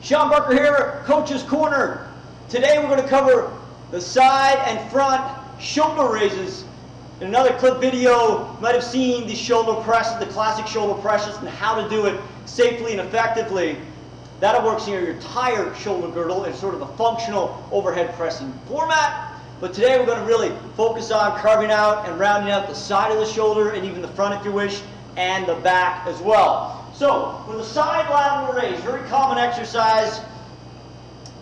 Sean Barker here, Coach's Corner. Today we're going to cover the side and front shoulder raises. In another clip video, you might have seen the shoulder presses, the classic shoulder presses, and how to do it safely and effectively. That works near your entire shoulder girdle in sort of a functional overhead pressing format. But today we're going to really focus on carving out and rounding out the side of the shoulder and even the front if you wish, and the back as well. So, for the side lateral raise, very common exercise,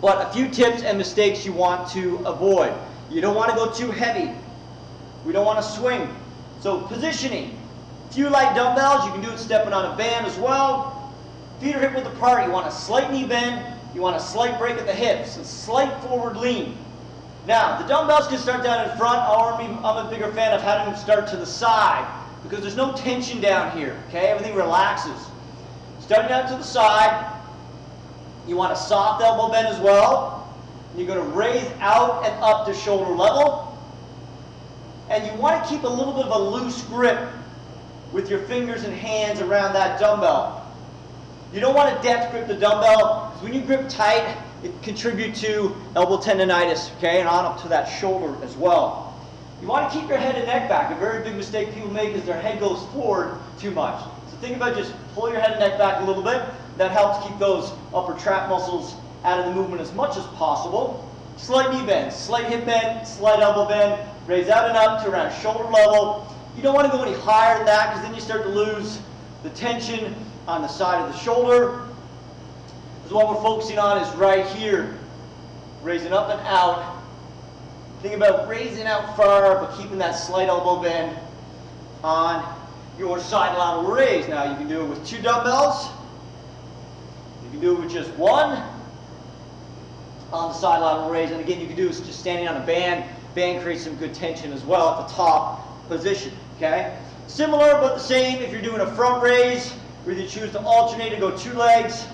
but a few tips and mistakes you want to avoid. You don't want to go too heavy. We don't want to swing. So, positioning. A few light dumbbells, you can do it stepping on a band as well. Feet are hip width apart, you want a slight knee bend, you want a slight break at the hips, a slight forward lean. Now, the dumbbells can start down in front. I'm a bigger fan of having them start to the side because there's no tension down here, okay? Everything relaxes. Starting out to the side, you want a soft elbow bend as well. You're going to raise out and up to shoulder level. And you want to keep a little bit of a loose grip with your fingers and hands around that dumbbell. You don't want to death grip the dumbbell because when you grip tight, it can contribute to elbow tendonitis, okay, and on up to that shoulder as well. You want to keep your head and neck back. A very big mistake people make is their head goes forward too much. So think about just pull your head and neck back a little bit. That helps keep those upper trap muscles out of the movement as much as possible. Slight knee bend, slight hip bend, slight elbow bend. Raise out and up to around shoulder level. You don't want to go any higher than that because then you start to lose the tension on the side of the shoulder. So what we're focusing on is right here. Raising up and out. Think about raising out far but keeping that slight elbow bend on your side lateral raise. Now you can do it with 2 dumbbells. You can do it with just 1 on the side lateral raise. And again, you can do it just standing on a band. Band creates some good tension as well at the top position. Okay? Similar but the same if you're doing a front raise where you choose to alternate and go 2 legs.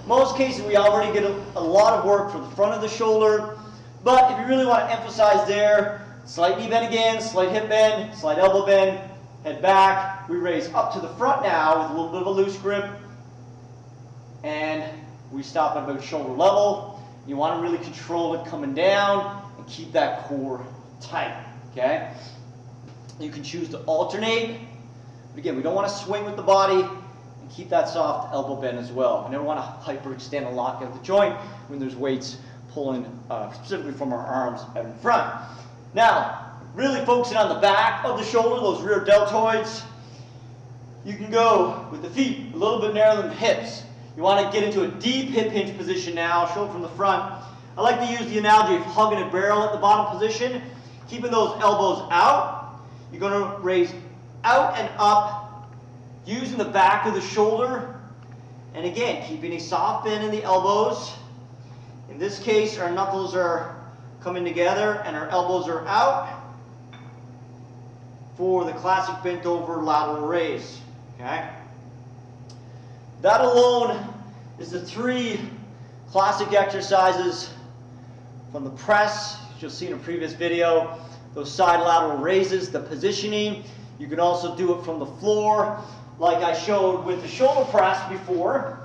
Most cases we already get a lot of work for the front of the shoulder. But if you really want to emphasize there, slight knee bend again, slight hip bend, slight elbow bend, head back. We raise up to the front now with a little bit of a loose grip. And we stop at about shoulder level. You want to really control it coming down and keep that core tight. Okay? You can choose to alternate. But again, we don't want to swing with the body. And keep that soft elbow bend as well. We never want to hyperextend and lock out the joint when there's weights pulling specifically from our arms out in front. Now, really focusing on the back of the shoulder, those rear deltoids. You can go with the feet a little bit narrower than the hips. You want to get into a deep hip hinge position now, show it from the front. I like to use the analogy of hugging a barrel at the bottom position, keeping those elbows out. You're going to raise out and up, using the back of the shoulder. And again, keeping a soft bend in the elbows. In this case, our knuckles are coming together and our elbows are out for the classic bent over lateral raise. Okay? That alone is the 3 classic exercises from the press, which you'll see in a previous video. Those side lateral raises, the positioning. You can also do it from the floor, like I showed with the shoulder press before.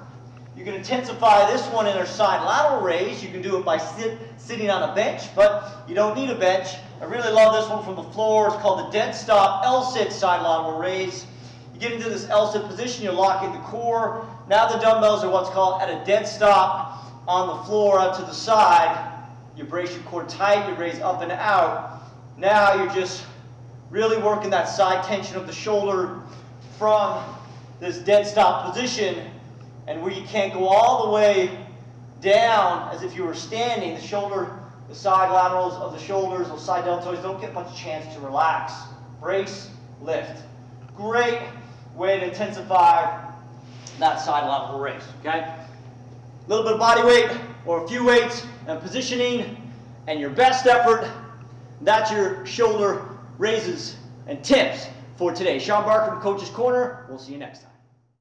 You can intensify this one in our side lateral raise. You can do it by sitting on a bench, but you don't need a bench. I really love this one from the floor. It's called the dead stop L-sit side lateral raise. You get into this L-sit position, you're locking the core. Now the dumbbells are what's called at a dead stop on the floor out to the side. You brace your core tight, you raise up and out. Now you're just really working that side tension of the shoulder from this dead stop position, and where you can't go all the way down as if you were standing. The shoulder, the side laterals of the shoulders, those side deltoids don't get much chance to relax. Brace, lift. Great way to intensify that side lateral raise. Okay? A little bit of body weight or a few weights and positioning and your best effort. That's your shoulder raises and tips for today. Sean Barker from Coach's Corner. We'll see you next time.